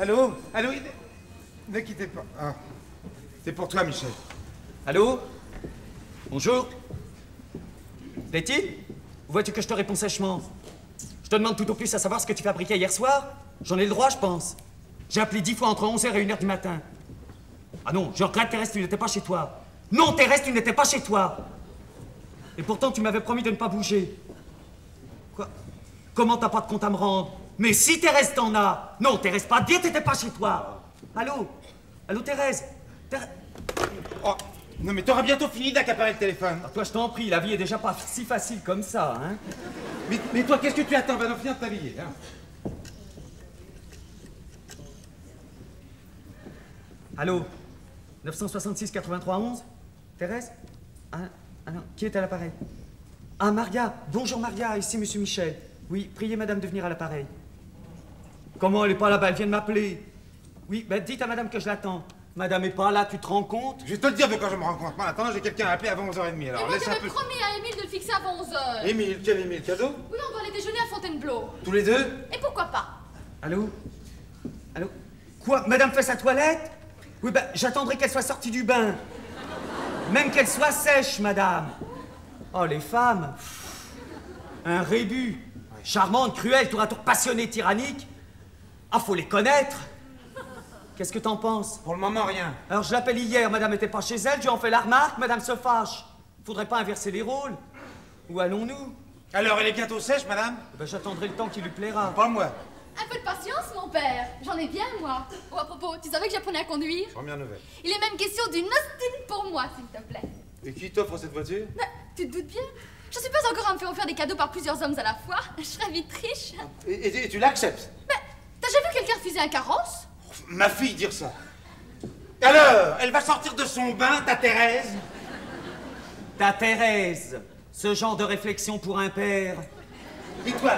Allô? Allô? Ne quittez pas. Ah. C'est pour toi, Michel. Allô? Bonjour? Plaît-il? Ou vois-tu que je te réponds sèchement? Je te demande tout au plus à savoir ce que tu fabriquais hier soir? J'en ai le droit, je pense. J'ai appelé 10 fois entre 11h et 1h du matin. Ah non, je regrette, Thérèse, tu n'étais pas chez toi. Non, Thérèse, tu n'étais pas chez toi. Et pourtant, tu m'avais promis de ne pas bouger. Quoi? Comment t'as pas de compte à me rendre? Mais si, Thérèse, t'en as. Non, Thérèse, pas dire t'étais pas chez toi. Allô? Allô, Thérèse? Oh, non mais t'auras bientôt fini d'accaparer le téléphone. Ah, toi, je t'en prie, la vie est déjà pas si facile comme ça, hein? Mais toi, qu'est-ce que tu attends? Va donc finir de t'habiller, hein. Allô? 966 83 11? Thérèse? Ah non, qui est à l'appareil? Ah, Maria. Bonjour, Maria. Ici, Monsieur Michel. Oui, priez Madame de venir à l'appareil. Comment elle est pas là-bas? Elle vient de m'appeler. Oui, ben dites à Madame que je l'attends. Madame est pas là, tu te rends compte? Je vais te le dire de quand je me rends compte. Moi, attends, j'ai quelqu'un à appeler avant 11h30. Alors, moi, laisse un j'avais peu... promis à Émile de le fixer avant 11h. Émile, quel Émile? Cadeau? Oui, on doit aller déjeuner à Fontainebleau. Tous les deux? Et pourquoi pas? Allô? Allô? Quoi? Madame fait sa toilette? Oui, ben, j'attendrai qu'elle soit sortie du bain. Même qu'elle soit sèche, madame. Oh, les femmes. Un rébut. Charmante, cruelle, tour à tour passionnée, tyrannique. Ah, faut les connaître. Qu'est-ce que t'en penses? Pour le moment, rien. Alors, je l'appelle hier, madame était pas chez elle, je lui en fais la remarque, madame se fâche. Faudrait pas inverser les rôles. Où allons-nous? Alors, elle est bientôt sèche, madame? Ben, j'attendrai le temps qui lui plaira. Pas moi. Un peu de patience, mon père. J'en ai bien, moi. Oh, à propos, tu savais que j'apprenais à conduire? Première nouvelle. Il est même question d'une Austin pour moi, s'il te plaît. Et qui t'offre cette voiture? Mais, tu te doutes bien? Je suis pas encore à me faire offrir des cadeaux par plusieurs hommes à la fois. Je serais vite riche. Et tu l'acceptes? Mais, t'as déjà vu quelqu'un refuser un carrosse? Ma fille dire ça. Alors, elle va sortir de son bain, ta Thérèse? Ta Thérèse, ce genre de réflexion pour un père. Dis-toi,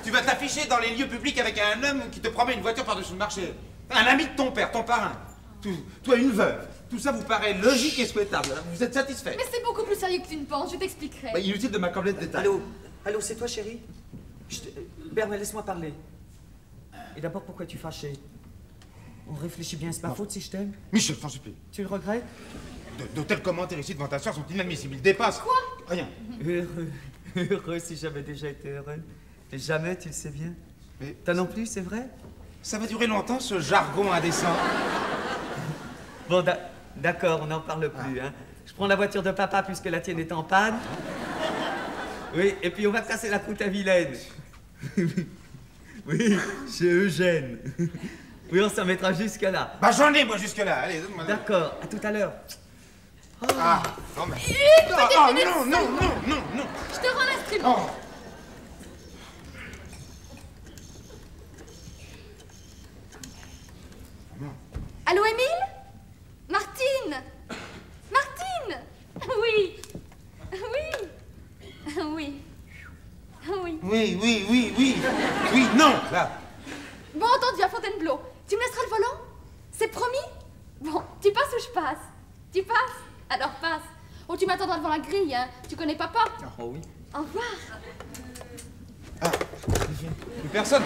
tu vas t'afficher dans les lieux publics avec un homme qui te promet une voiture par-dessus le marché. Un ami de ton père, ton parrain. Toi, une veuve. Tout ça vous paraît logique et souhaitable. Vous êtes satisfait? Mais c'est beaucoup plus sérieux que tu ne penses, je t'expliquerai. Bah, inutile de m'accabler de détails. Allô? Allô, c'est toi, chérie? Bernard, laisse-moi parler. Et d'abord, pourquoi es-tu fâché? On réfléchit bien, c'est ma faute si je t'aime? Michel, t'en supplie. Tu le regrettes? De tels commentaires ici devant ta soeur sont inadmissibles. Ils dépassent. Quoi? Rien. Heureux si j'avais déjà été heureux. Et jamais, tu le sais bien. Mais Toi non plus, c'est vrai? ça va durer longtemps, ce jargon indécent. Bon, d'accord, on n'en parle plus, hein. Je prends la voiture de papa puisque la tienne est en panne. Oui, et puis on va casser la croûte à Vilaine. Oui, chez Eugène. Oui, on s'en mettra jusque là. Bah, j'en ai, moi, jusque-là. Allez, donne-moi. D'accord, à tout à l'heure. Ah, non, mais... non, non, non, non, non. Je te rends l'instrument. Oh. Allô, Émile? Martine? Martine? Oui. Oui. Oui. Oui. Oui, oui, oui, oui. Oui, non, là. Bon, entendu, à Fontainebleau. Tu me laisseras le volant? C'est promis? Bon, tu passes ou je passe? Tu passes? Alors passe. Oh, tu m'attendras devant la grille, hein. Tu connais papa? Oh oui. Au revoir. Ah, plus personne.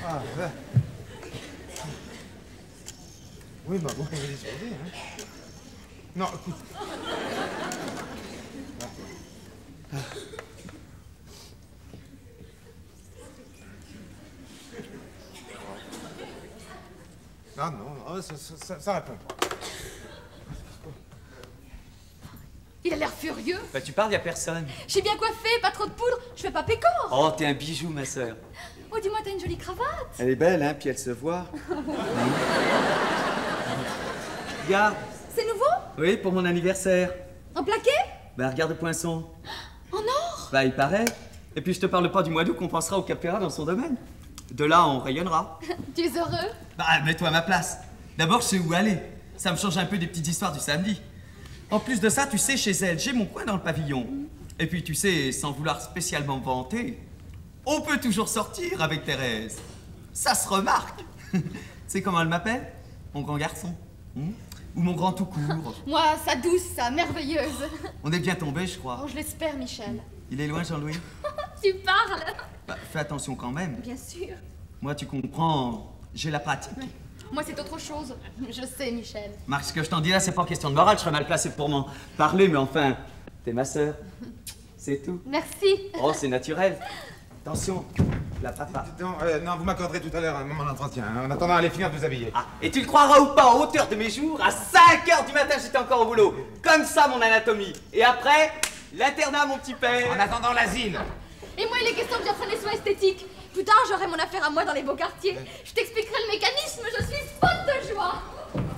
Ah, là. Oui, bah bon, on va disposer, hein. Non, écoute. Ah non, ça répond pas. Il a l'air furieux. Bah tu parles, y a personne. J'ai bien coiffé, pas trop de poudre. Je fais pas pécor. Oh, t'es un bijou, ma sœur. Oh, dis-moi, t'as une jolie cravate. Elle est belle, hein, puis elle se voit. Regarde. C'est nouveau? Oui, pour mon anniversaire. En plaqué? Bah regarde le poinçon. En or? Bah il paraît. Et puis je te parle pas du mois d'août qu'on pensera au Capéra dans son domaine. De là, on rayonnera. Tu es heureux? Bah mets-toi à ma place. D'abord, je sais où aller. Ça me change un peu des petites histoires du samedi. En plus de ça, tu sais, chez elle, j'ai mon coin dans le pavillon. Et puis tu sais, sans vouloir spécialement me vanter, on peut toujours sortir avec Thérèse. Ça se remarque. Tu sais comment elle m'appelle? Mon grand garçon. Ou mon grand tout court. Moi, sa douce, sa merveilleuse. On est bien tombé, je crois. Oh, je l'espère, Michel. Il est loin, Jean-Louis? Tu parles? Bah, fais attention quand même. Bien sûr. Moi, tu comprends, j'ai la pratique. Moi, c'est autre chose. Je sais, Michel. Marc, ce que je t'en dis là, c'est pas question de morale, je serais mal placé pour m'en parler, mais enfin, t'es ma sœur. C'est tout. Merci. Oh, c'est naturel. Attention, la papa. Non, vous m'accorderez tout à l'heure un moment d'entretien, hein, en attendant d'aller finir de vous habiller. Ah, et tu le croiras ou pas, en hauteur de mes jours, à 5h du matin, j'étais encore au boulot. Comme ça, mon anatomie. Et après, l'internat, mon petit père. En attendant l'asile. Et moi, il est question que j'apprenne les soins esthétiques. Plus tard, j'aurai mon affaire à moi dans les beaux quartiers. Je t'expliquerai le mécanisme, je suis folle de joie.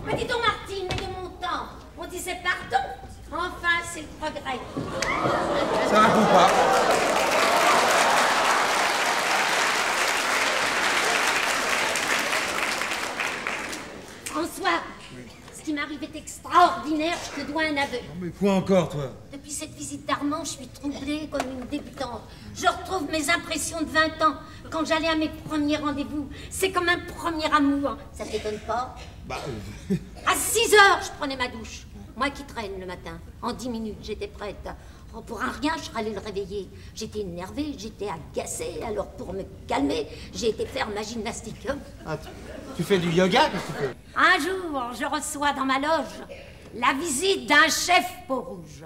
Mais dis donc, Martine, mais de mon temps, on disait pardon. Enfin, c'est le progrès. Ça va ou pas? François, ce qui m'arrive est extraordinaire, je te dois un aveu. Mais quoi encore, toi? Depuis cette visite d'Armand, je suis troublée comme une débutante. Je retrouve mes impressions de 20 ans, quand j'allais à mes premiers rendez-vous. C'est comme un premier amour, ça t'étonne pas? Bah... À 6 heures, je prenais ma douche. Moi qui traîne le matin. En 10 minutes, j'étais prête. Oh, pour un rien, je serais allée le réveiller. J'étais énervée, j'étais agacée. Alors, pour me calmer, j'ai été faire ma gymnastique. Ah, tu fais du yoga? Qu'est-ce que tu fais? Un jour, je reçois dans ma loge la visite d'un chef peau-rouge.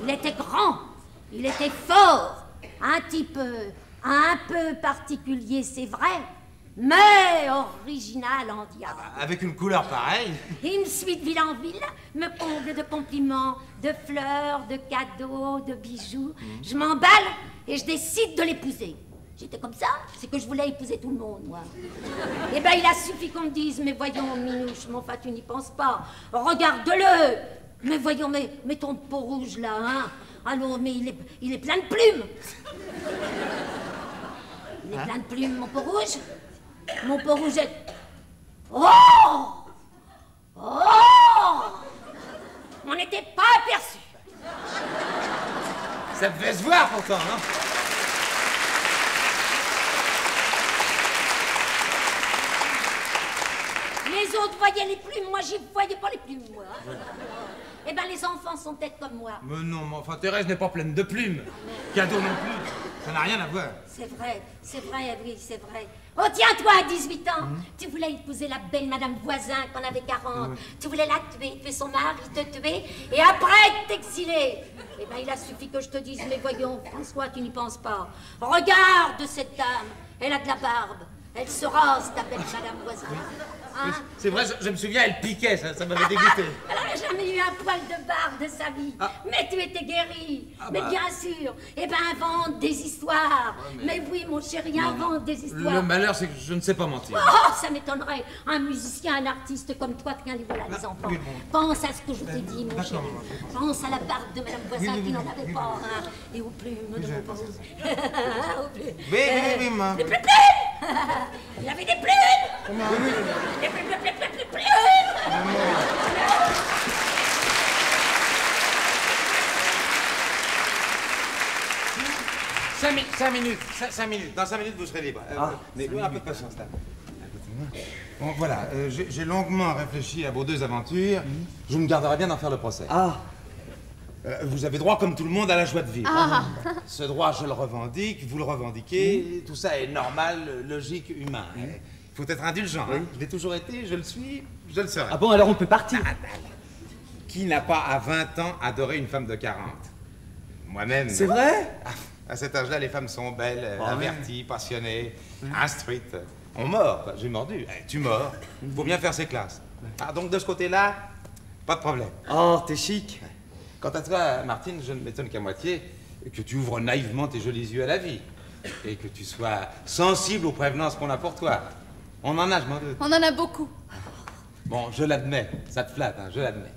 Il était grand, il était fort, un peu particulier, c'est vrai, mais original en diable. Avec une couleur pareille? Il me suit de ville en ville, me comble de compliments, de fleurs, de cadeaux, de bijoux. Je m'emballe et je décide de l'épouser. J'étais comme ça, c'est que je voulais épouser tout le monde, moi. Eh ben, il a suffi qu'on me dise, mais voyons, Minouche, mais enfin, tu n'y penses pas. Regarde-le. Mais voyons, mais ton peau rouge, là, hein. Ah non, mais il est plein de plumes. Il est plein de plumes, mon peau rouge. Mon peau rouge est... Oh! Oh! On n'était pas aperçu. Ça devait se voir pourtant, hein? Les autres voyaient les plumes, moi j'y voyais pas les plumes, moi. Eh ben les enfants sont peut-être comme moi. Mais non, mais enfin, Thérèse n'est pas pleine de plumes. Cadeau non plus. Ça n'a rien à voir. C'est vrai, oui, c'est vrai. Oh tiens, toi, à 18 ans, tu voulais épouser la belle Madame Voisin qu'on avait 40. Tu voulais la tuer son mari, te tuer, et après t'exiler. Eh ben il a suffi que je te dise, mais voyons, François, tu n'y penses pas. Regarde cette dame, elle a de la barbe. Elle se rase, ta belle Madame Voisin. Hein? C'est vrai, je me souviens, elle piquait, ça m'avait dégoûté. Elle n'a jamais eu un poil de barbe de sa vie. Mais tu étais guéri. Mais bien sûr. Eh ben, invente des histoires. Mais oui, mon chéri, invente des histoires. Le malheur, c'est que je ne sais pas mentir. Oh, ça m'étonnerait. Un musicien, un artiste comme toi, tiens, les voilà, les enfants. Pense à ce que je t'ai dit, mon chéri. Pense à la barbe de Madame Voisin qui n'en avait pas. Hein. Et aux plumes de mon beau. Aux plumes. Oui, maman. Des plumes. Il avait des plumes. Des plumes. 5 minutes. Dans 5 minutes, vous serez libre. Mais un peu de patience, là. Bon, voilà, j'ai longuement réfléchi à vos deux aventures. Je me garderai bien d'en faire le procès. Vous avez droit, comme tout le monde, à la joie de vivre. Ce droit, je le revendique, vous le revendiquez. Tout ça est normal, logique, humain. Il faut être indulgent. Hein. Je l'ai toujours été, je le suis, je le serai. Ah bon, alors on peut partir? Qui n'a pas, à 20 ans, adoré une femme de 40? Moi-même. C'est vrai? À cet âge-là, les femmes sont belles, averties, passionnées, instruites. On mord, j'ai mordu. Tu mords, faut bien faire ses classes. Donc de ce côté-là, pas de problème. Oh, t'es chic. Quant à toi, Martine, je ne m'étonne qu'à moitié que tu ouvres naïvement tes jolis yeux à la vie. Et que tu sois sensible aux prévenances qu'on a pour toi. On en a, je m'en doute. On en a beaucoup. Bon, je l'admets, ça te flatte, hein, je l'admets.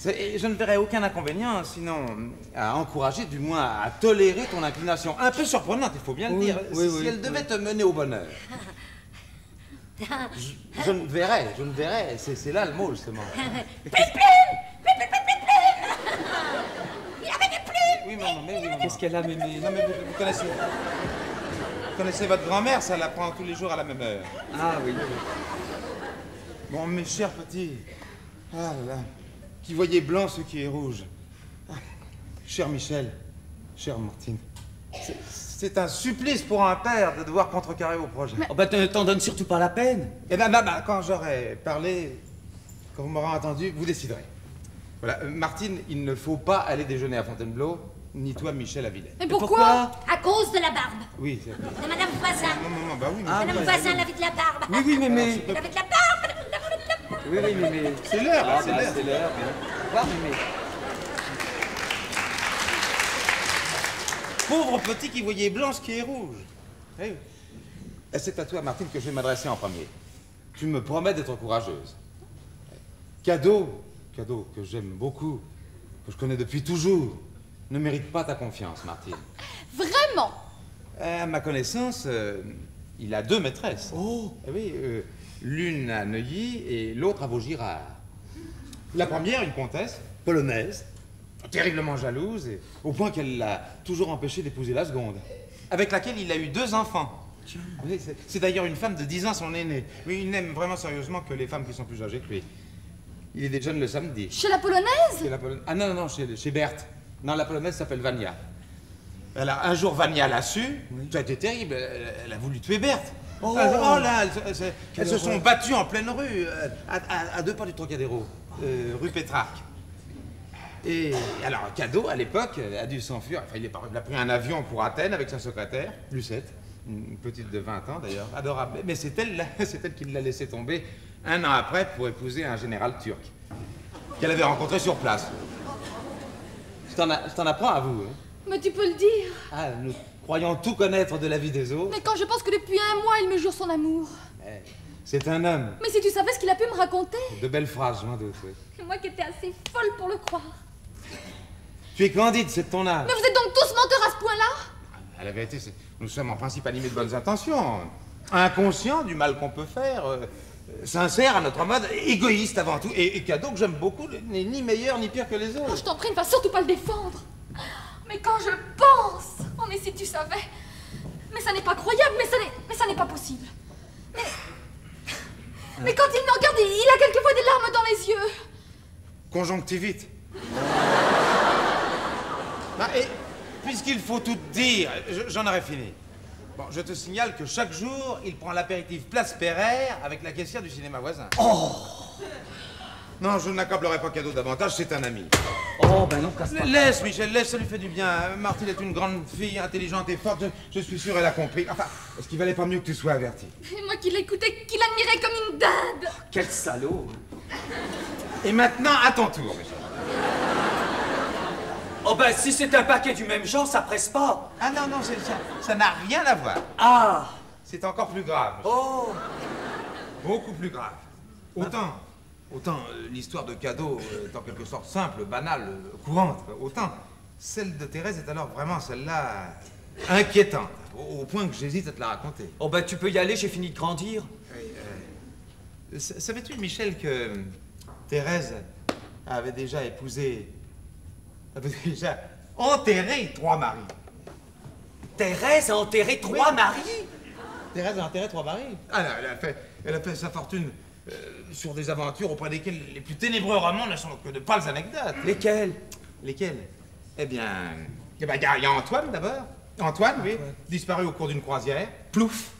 Et je ne verrais aucun inconvénient, sinon à encourager, du moins à tolérer ton inclination un peu surprenante, il faut bien le dire. Si elle devait te mener au bonheur. Je ne verrais, c'est là le mot justement. Il avait des plumes. Oui, maman, mais oui, maman. Qu'est-ce qu'elle a, mémé? Non, mais vous connaissez votre grand-mère, ça la prend tous les jours à la même heure. Ah oui. Bon, mes chers petits, ah là, qui voyez blanc ce qui est rouge. Ah, cher Michel, chère Martine, c'est un supplice pour un père de devoir contrecarrer vos projets. Oh bah t'en donnes surtout pas la peine. Et ben, quand j'aurai parlé, quand vous m'aurez entendu, vous déciderez. Voilà, Martine, il ne faut pas aller déjeuner à Fontainebleau, ni toi, Michel, à Villers. Mais pourquoi? À cause de la barbe. Oui, c'est... De Madame Voisin. Non, bah oui, mais... Madame Voisin, la vie de la barbe. Oui, oui, mais... La vie de la barbe, la vie de la barbe. Oui, oui, mais... C'est l'heure, Ah, c'est bah, l'heure. c'est l'heure, bien. Voir, mais... Pauvre petit qui voyait blanc ce qui est rouge. Eh oui. Et c'est à toi, Martine, que je vais m'adresser en premier. Tu me promets d'être courageuse. Cadeau que j'aime beaucoup, que je connais depuis toujours, ne mérite pas ta confiance, Martine. Vraiment? À ma connaissance, il a 2 maîtresses. Oh! Eh oui, l'une à Neuilly et l'autre à Vaugirard. La première, une comtesse, polonaise, terriblement jalouse, et au point qu'elle l'a toujours empêché d'épouser la seconde, avec laquelle il a eu 2 enfants. Oui, c'est d'ailleurs une femme de 10 ans, son aînée. Oui, il n'aime vraiment sérieusement que les femmes qui sont plus âgées que lui. Il déjeune le samedi. Chez la polonaise? Chez la Ah non, chez Berthe. Non, la polonaise s'appelle Vania. Alors, un jour, Vania l'a su. Oui. Ça a été terrible. Elle a voulu tuer Berthe. Oh là, elles se sont battues en pleine rue, à 2 pas du Trocadéro, rue Pétrarque. Et alors, Cadeau, à l'époque, a dû s'enfuir. Enfin, il a pris un avion pour Athènes avec sa secrétaire, Lucette, une petite de 20 ans d'ailleurs, adorable. Mais c'est elle qui l'a laissé tomber 1 an après pour épouser un général turc, qu'elle avait rencontré sur place. Je t'en apprends à vous. Hein. Mais tu peux le dire. Ah, nous croyons tout connaître de la vie des autres. Mais quand je pense que depuis 1 mois, il me jure son amour. C'est un homme. Mais si tu savais ce qu'il a pu me raconter. De belles phrases, je m'en doute, oui. Moi qui étais assez folle pour le croire. Tu es candide, c'est de ton âge. Mais vous êtes donc tous menteurs à ce point-là? À la vérité, nous sommes en principe animés de bonnes intentions. Inconscients du mal qu'on peut faire. Sincères à notre mode, égoïste avant tout. Et Cadeau, que j'aime beaucoup, n'est ni meilleur ni pire que les autres. Oh, je t'en prie, ne va surtout pas le défendre. Mais quand je pense... Oh, mais si tu savais... Mais ça n'est pas croyable, mais ça n'est pas possible. Mais quand il me regarde, il a quelquefois des larmes dans les yeux. Conjonctivite. Et puisqu'il faut tout dire, j'en aurais fini. Bon, je te signale que chaque jour, il prend l'apéritif Place Pereire avec la caissière du cinéma voisin. Oh! Non, je n'accablerai pas Cadeau davantage, c'est un ami. Oh, ben non, casse pas. Laisse, Michel, laisse, ça lui fait du bien. Martine est une grande fille, intelligente et forte. Je suis sûr elle a compris. Enfin, est-ce qu'il valait pas mieux que tu sois averti? Et moi qui l'écoutais, qui l'admirais comme une dinde. Quel salaud! Et maintenant, à ton tour, Michel. Oh ben, si c'est un paquet du même genre, ça presse pas. Ah non, ça n'a rien à voir. Ah! C'est encore plus grave. Oh! Beaucoup plus grave. Autant l'histoire de Cadeau est en quelque sorte simple, banale, courante, autant celle de Thérèse est alors vraiment celle-là inquiétante, au point que j'hésite à te la raconter. Oh ben, tu peux y aller, j'ai fini de grandir. Savais-tu, Michel, que Thérèse avait déjà enterré 3 maris? Thérèse a enterré 3 maris? Thérèse a enterré 3 maris. Ah non, elle a fait sa fortune sur des aventures auprès desquelles les plus ténébreux romans ne sont que de pâles anecdotes. Lesquelles? Eh bien, il y a Antoine d'abord. Antoine, oui, disparu au cours d'une croisière. Plouf.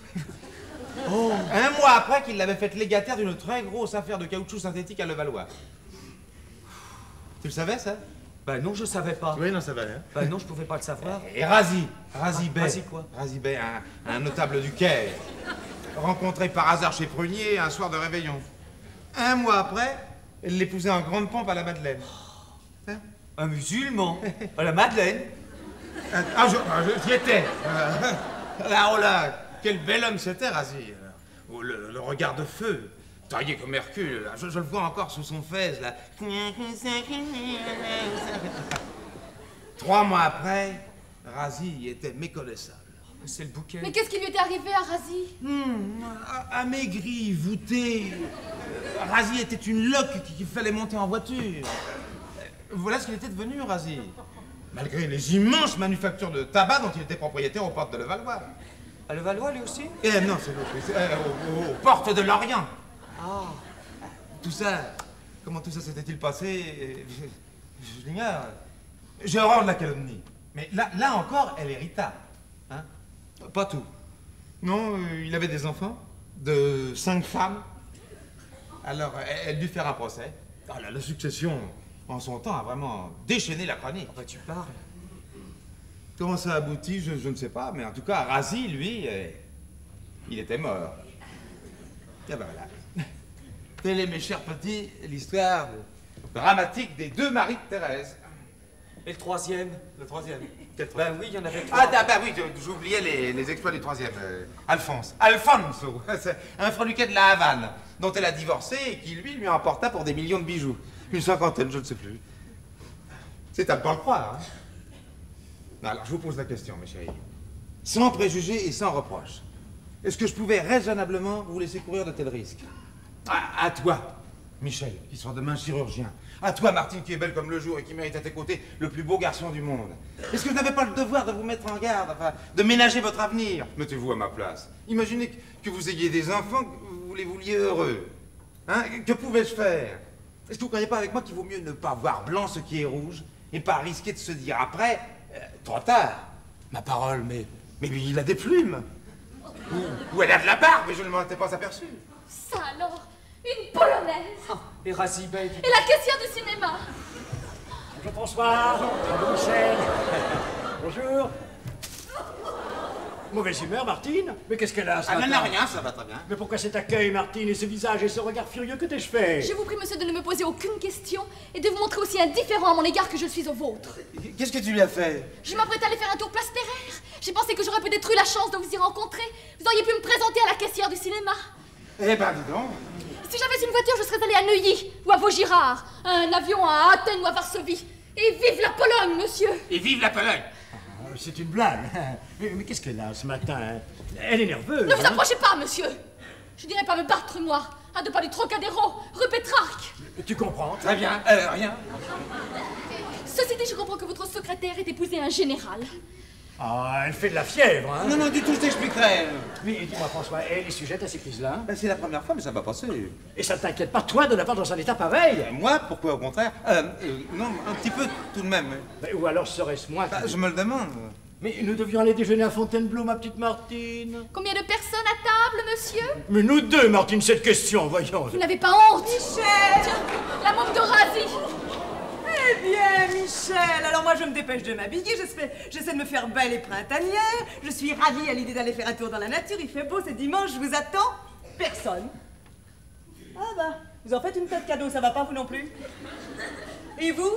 Oh. 1 mois après qu'il l'avait fait légataire d'une très grosse affaire de caoutchouc synthétique à Levallois. Tu le savais, ça? Ben non, je savais pas. Oui, non, ça va, hein. Ben non, je pouvais pas le savoir. Et Razi Bey. Razi quoi? Razi Bey, un notable du Caire, rencontré par hasard chez Prunier un soir de réveillon. 1 mois après, elle l'épousait en grande pompe à la Madeleine. Hein? Un musulman? À la Madeleine? J'y étais. Là, oh là, quel bel homme c'était, Razi. Oh, le regard de feu, taillé comme Hercule. Je le vois encore sous son fez, là. 3 mois après, Razi était méconnaissable. C'est le bouquet. Mais qu'est-ce qui lui était arrivé à Razi? Amaigri, voûté. Razi était une loque qu'il fallait monter en voiture. Voilà ce qu'il était devenu, Razi. Malgré les immenses manufactures de tabac dont il était propriétaire aux portes de Levallois. À Levallois, lui aussi? Non, c'est l'autre. Aux portes de l'Orient. Ah. tout ça, comment tout ça s'était-il passé? Je l'ignore. J'ai horreur de la calomnie. Mais là encore, elle est Rita. Hein? Pas tout. Non, il avait des enfants, de 5 femmes. Alors, elle dut faire un procès. Ah, la succession, en son temps, a vraiment déchaîné la chronique. Enfin, tu parles. Comment ça aboutit, je ne sais pas, mais en tout cas, Razi, lui, il était mort. Et ben voilà. Telle est, mes chers petits, l'histoire dramatique des 2 maris de Thérèse. Et le troisième? Le troisième? Ben oui, il y en avait 3. Ah, bah oui, j'oubliais les exploits du troisième. Alphonse. Alfonso. C'est un freluquet de la Havane, dont elle a divorcé et qui, lui emporta pour des millions de bijoux. Une 50aine, je ne sais plus. C'est à ne pas le croire, hein. Non, alors, je vous pose la question, mes chéris. Sans préjugés et sans reproches, est-ce que je pouvais raisonnablement vous laisser courir de tels risques? À toi, Michel, qui sera demain chirurgien. À toi, Martine, qui est belle comme le jour et qui mérite à tes côtés le plus beau garçon du monde. Est-ce que vous n'avez pas le devoir de vous mettre en garde, enfin, de ménager votre avenir? Mettez-vous à ma place. Imaginez que vous ayez des enfants, que vous les vouliez heureux. Hein? Que pouvais-je faire? Est-ce que vous ne croyez pas avec moi qu'il vaut mieux ne pas voir blanc ce qui est rouge et pas risquer de se dire après, trop tard, ma parole, mais il a des plumes. Ou elle a de la barbe et je ne m'en étais pas aperçu. Ça alors, une polonaise. Et Razi, ben... Et la caissière du cinéma. Bonjour François. Bonjour Michel. Bonjour. Mauvaise humeur, Martine? Mais qu'est-ce qu'elle a, ce matin? Elle n'a rien, ça va très bien. Mais pourquoi cet accueil, Martine, et ce visage et ce regard furieux? Que t'ai-je fait? Je vous prie, monsieur, de ne me poser aucune question et de vous montrer aussi indifférent à mon égard que je le suis au vôtre. Qu'est-ce que tu lui as fait? Je m'apprête à aller faire un tour place Pereire. J'ai pensé que j'aurais peut-être eu la chance de vous y rencontrer. Vous auriez pu me présenter à la caissière du cinéma. Eh ben, dis donc. Si j'avais une voiture, je serais allée à Neuilly ou à Vaugirard, un avion à Athènes ou à Varsovie. Et vive la Pologne, monsieur! Et vive la Pologne! C'est une blague. Mais qu'est-ce qu'elle a ce matin? Elle est nerveuse. Ne vous approchez pas, monsieur! Je dirais pas me battre, moi, à 2 pas du Trocadéro, rue Pétrarque. Tu comprends? Très bien, rien. Ceci dit, je comprends que votre secrétaire ait épousé un général. Ah, elle fait de la fièvre, hein? Non, du tout, je t'expliquerai. Mais dis-moi, François, elle est sujette à ces crises-là? Ben, c'est la première fois, mais ça va passer. Et ça ne t'inquiète pas, toi, de la voir dans un état pareil? Moi, pourquoi, au contraire? Non, un petit peu, tout de même. Ou alors serait-ce moi qui... Je me le demande. Mais nous devions aller déjeuner à Fontainebleau, ma petite Martine. Combien de personnes à table, monsieur? Mais nous deux, Martine, cette question, voyons. Vous n'avez pas honte? Michel! Tiens, la môme de Razi. Eh bien, Michel, alors moi je me dépêche de m'habiller, j'essaie de me faire belle et printanière, je suis ravie à l'idée d'aller faire un tour dans la nature, il fait beau, c'est dimanche, je vous attends. Personne. Ah bah, vous en faites une tête cadeau, ça va pas vous non plus? Et vous?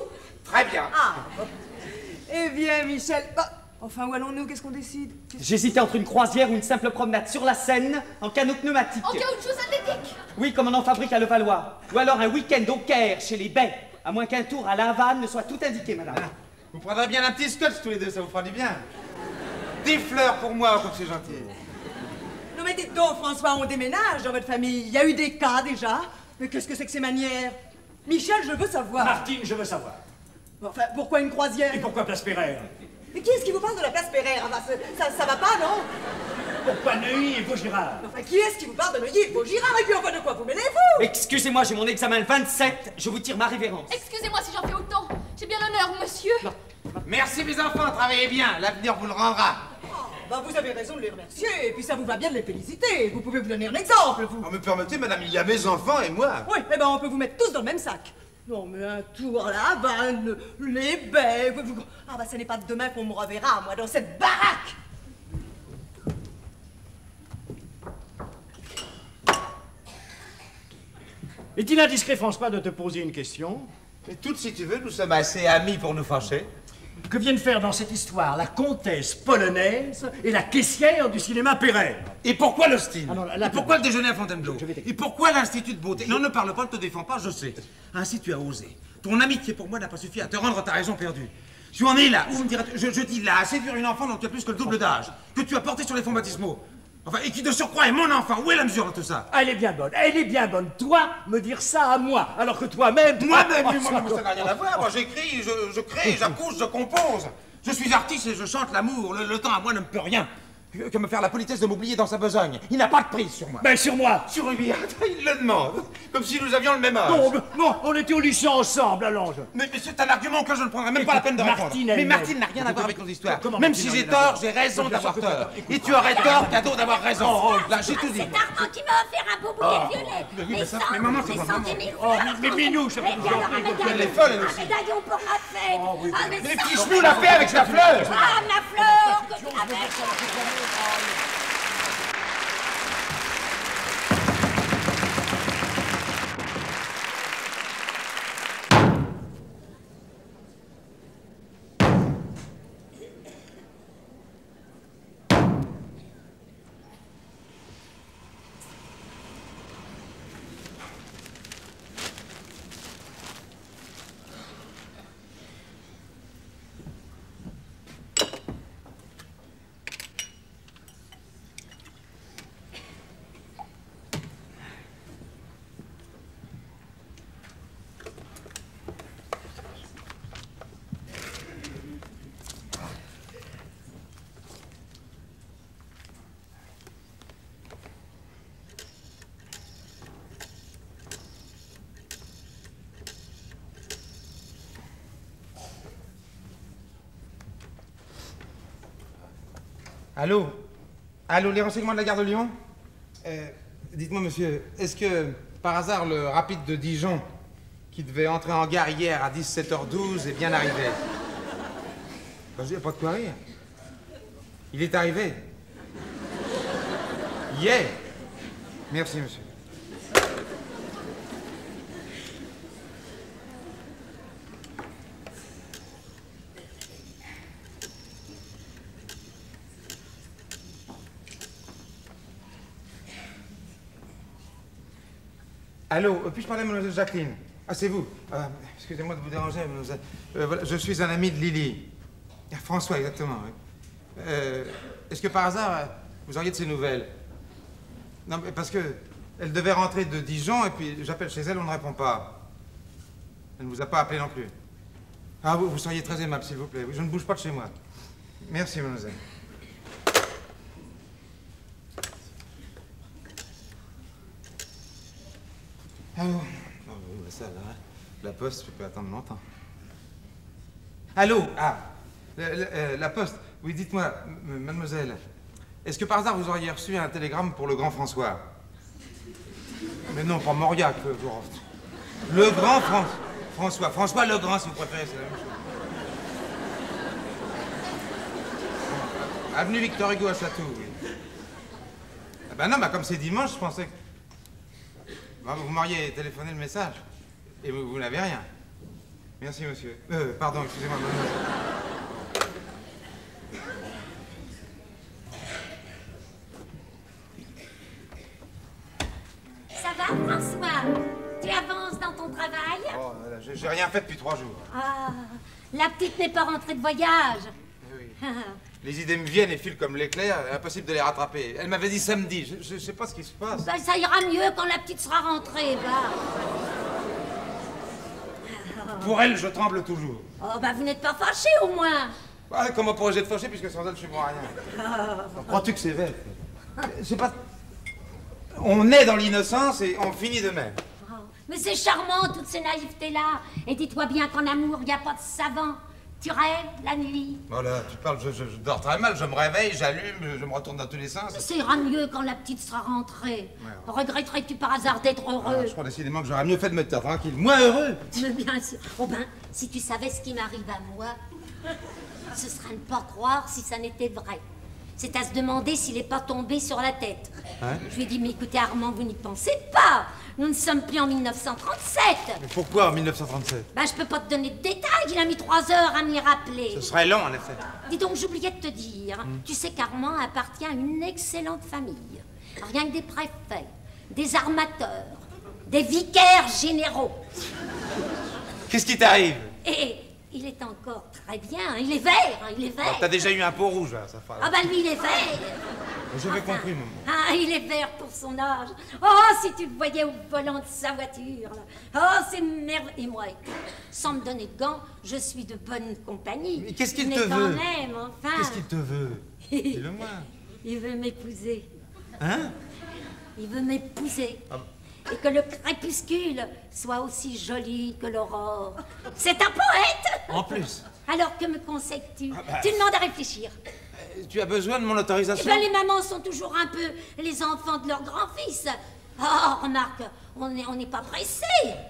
Très bien. Ah, eh bien, Michel, bah, enfin où allons-nous, qu'est-ce qu'on décide? J'hésitais entre une croisière ou une simple promenade sur la Seine en canot pneumatique. En caoutchouc synthétique. Oui, comme on en fabrique à Levallois. Ou alors un week-end au Caire, chez les Baies. À moins qu'un tour à La Havane ne soit tout indiqué, madame. Vous prendrez bien un petit scotch tous les deux, ça vous fera du bien. Des fleurs pour moi, comme c'est gentil. Non mais dites donc, François, on déménage dans votre famille, il y a eu des cas déjà. Mais qu'est-ce que c'est que ces manières? Michel, je veux savoir. Martine, je veux savoir. Enfin, pourquoi une croisière? Et pourquoi Place Pereire? Mais qui est-ce qui vous parle de la place Pereire? Ah bah, ça va pas, non? Pourquoi Neuilly et Vaugirard? Enfin, qui est-ce qui vous parle de Neuilly? Vaugirard, et puis enfin de quoi vous mêlez-vous? Excusez-moi, j'ai mon examen le 27. Je vous tire ma révérence. Excusez-moi si j'en fais autant. J'ai bien l'honneur, monsieur. Merci, mes enfants, travaillez bien. L'avenir vous le rendra. Bah, vous avez raison de les remercier, et puis ça vous va bien de les féliciter. Vous pouvez vous donner un exemple, vous. Oh, me permettez, madame, il y a mes enfants et moi. Oui, eh ben on peut vous mettre tous dans le même sac. Non, mais un tour à la Havane, les baies... Ah bah, ce n'est pas demain qu'on me reverra, moi, dans cette baraque. Est-il indiscret, François, de te poser une question? Mais toutes, si tu veux, nous sommes assez amis pour nous fâcher. Que viennent faire dans cette histoire la comtesse polonaise et la caissière du cinéma Pereire? Et pourquoi le style? Ah non, Et pourquoi le déjeuner à Fontainebleau? Je vais t'expliquer. Et pourquoi l'institut de beauté? Non, ne parle pas, ne te défends pas, je sais. Ainsi tu as osé. Ton amitié pour moi n'a pas suffi à te rendre ta raison perdue. Tu en es là, où me diras-tu? Je dis là, à séduire une enfant dont tu as plus que le double d'âge, que tu as porté sur les fonds baptismaux. Enfin, et qui de surcroît est mon enfant. Où est la mesure dans tout ça? Elle est bien bonne, elle est bien bonne. Toi, me dire ça à moi, alors que toi-même... Moi-même, Oh, moi, ça n'a rien à voir. Moi, j'écris, je crée, j'accouche, je compose. Je suis artiste et je chante l'amour. Le temps à moi ne me peut rien. que me faire la politesse de m'oublier dans sa besogne. Il n'a pas de prise sur moi. Ben sur moi. Sur lui, il le demande. Comme si nous avions le même âge. Non, on était au lycée ensemble, allonge. Mais c'est un argument que je ne prendrai même pas la peine de répondre. Martine, Mais elle Martine n'a m'aide. rien à voir avec nos histoires. Comment Même Martine si n'a j'ai rien à voir tort, j'ai raison Bien sûr d'avoir que tort. t'as tort. Et tu aurais tort, Cadeau, d'avoir raison. Là, j'ai tout dit. C'est Armand qui m'a offert un beau bouquet violet. mais ça, mais maman, c'est pas maman. Mais Minou, je Et puis alors un médaillon. Elle est folle, elle aussi. Un médaillon pour ma fête. Ah, mais Mais ça, fiche-nous la paix avec sa fleur. Ah, ma fleur que tu avais. Allô? Allô, les renseignements de la gare de Lyon? Dites-moi, monsieur, est-ce que, par hasard, le rapide de Dijon, qui devait entrer en gare hier à 17h12, est bien arrivé? Ben, j'ai pas de quoi rire. Il est arrivé. Hier. Merci, monsieur. Allô, puis-je parler à mademoiselle Jacqueline? Ah, c'est vous. Excusez-moi de vous déranger, mademoiselle. Voilà, je suis un ami de Lily. François, exactement, oui. Est-ce que par hasard, vous auriez de ses nouvelles? Non, mais parce que elle devait rentrer de Dijon, et puis j'appelle chez elle, on ne répond pas. Elle ne vous a pas appelé non plus. Ah, vous seriez très aimable, s'il vous plaît. Je ne bouge pas de chez moi. Merci, mademoiselle. Allô? Oh, oui, ça, là, la poste, je peux attendre longtemps. Allô? Ah, la poste. Oui, dites-moi, mademoiselle, est-ce que par hasard vous auriez reçu un télégramme pour le grand François? Mais non, pas Mauriac. Le grand François. François le Grand, si vous préférez, c'est la même chose. Avenue Victor Hugo à Château, oui. Ah ben non, bah comme c'est dimanche, je pensais que... Bah, vous m'auriez téléphoné le message. Et vous n'avez rien. Merci, monsieur. Pardon, excusez-moi, mademoiselle. Ça va, François? Tu avances dans ton travail? Oh, j'ai rien fait depuis 3 jours. Ah, la petite n'est pas rentrée de voyage. Oui. Les idées me viennent et filent comme l'éclair, impossible de les rattraper. Elle m'avait dit samedi, je sais pas ce qui se passe. Ben, ça ira mieux quand la petite sera rentrée, va. Pour elle, je tremble toujours. Oh, ben, vous n'êtes pas fâché au moins. Bah, comment pourrais-je être fâché puisque sans elle, je suis bon à rien. Crois-tu que c'est vrai? C'est pas... On est dans l'innocence et on finit de même. Oh, mais c'est charmant, toutes ces naïvetés-là. Et dis-toi bien qu'en amour, il n'y a pas de savant. Tu rêves la nuit. Voilà, tu parles, je dors très mal, je me réveille, j'allume, je me retourne dans tous les sens. Ça ira mieux quand la petite sera rentrée. Ouais. Regretterais-tu par hasard d'être heureux? Je crois décidément que j'aurais mieux fait de me taire tranquille. Moi heureux. Mais bien sûr. Oh ben, si tu savais ce qui m'arrive à moi, ce serait ne pas croire si ça n'était vrai. C'est à se demander s'il n'est pas tombé sur la tête. Hein? Je lui ai dit, mais écoutez Armand, vous n'y pensez pas. Nous ne sommes plus en 1937. Mais pourquoi en 1937? Ben, je peux pas te donner de détails, il a mis 3 heures à m'y rappeler. Ce serait long en effet. Dis donc, j'oubliais de te dire, tu sais qu'Armand appartient à une excellente famille. Rien que des préfets, des armateurs, des vicaires généraux. Qu'est-ce qui t'arrive? Et il est encore très bien, il est vert, il est vert. T'as déjà eu un pot rouge, là, ça fera... Ah ben lui, il est vert. J'avais compris, maman. Ah, il est vert pour son âge. Oh, si tu le voyais au volant de sa voiture, là. Oh, c'est merveilleux. Et moi, écoute, sans me donner de gants, je suis de bonne compagnie. Mais qu'est-ce qu'il Mais te quand veut? même, enfin. Qu'est-ce qu'il te veut? Dis-le-moi. Il veut m'épouser. Hein? Il veut m'épouser. Et que le crépuscule soit aussi joli que l'aurore. C'est un poète! En plus. Alors que me conseilles-tu? Tu demandes à réfléchir. Tu as besoin de mon autorisation? Eh ben, les mamans sont toujours un peu les enfants de leur grand-fils. Oh, remarque, on n'est pas pressé.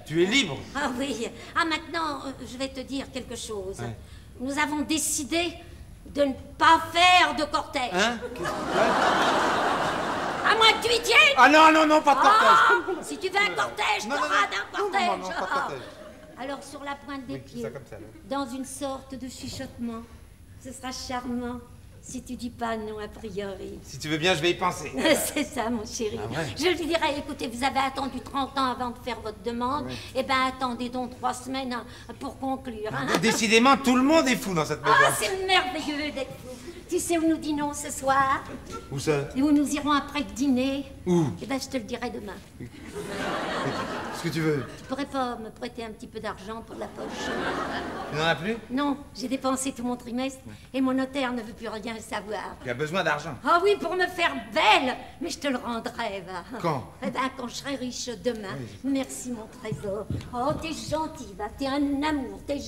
Tu es libre. Ah oui. Ah, maintenant, je vais te dire quelque chose. Ouais. Nous avons décidé de ne pas faire de cortège. Hein? À moins que tu y tiennes. Ah non, non, non, pas de cortège. Si tu veux un cortège, t'auras d'un cortège. Non, pas de cortège. Alors, sur la pointe des pieds, comme ça, dans une sorte de chuchotement, ce sera charmant si tu dis pas non a priori. Si tu veux bien, je vais y penser. C'est ça, mon chéri. Ah ouais. Je lui dirai, écoutez, vous avez attendu 30 ans avant de faire votre demande. Ouais. Eh ben, attendez donc 3 semaines hein, pour conclure. Hein. Décidément, tout le monde est fou dans cette maison. Ah, c'est merveilleux d'être fou. Tu sais où nous dînons ce soir? Où ça? Et où nous irons après le dîner? Où? Eh ben, je te le dirai demain. Ce que tu veux. Tu pourrais pas me prêter un petit peu d'argent pour la poche? Tu n'en as plus? Non, j'ai dépensé tout mon trimestre et mon notaire ne veut plus rien savoir. Tu as besoin d'argent? Ah oui, pour me faire belle, mais je te le rendrai, va. Quand? Eh ben, quand je serai riche demain. Oui. Merci, mon trésor. Oh, t'es gentil, va, t'es un amour, t'es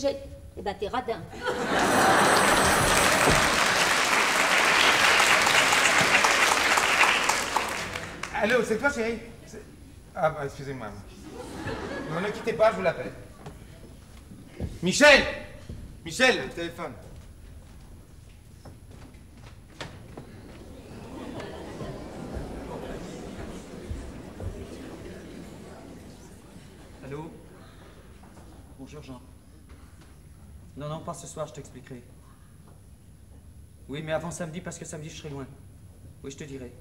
Eh ben, t'es radin. Allô, c'est toi, chérie? Ah, bah, excusez-moi. Non, ne quittez pas, je vous l'appelle. Michel! Michel, le téléphone. Allô? Bonjour, Jean. Non, non, pas ce soir, je t'expliquerai. Oui, mais avant samedi, parce que samedi, je serai loin. Oui, je te dirai.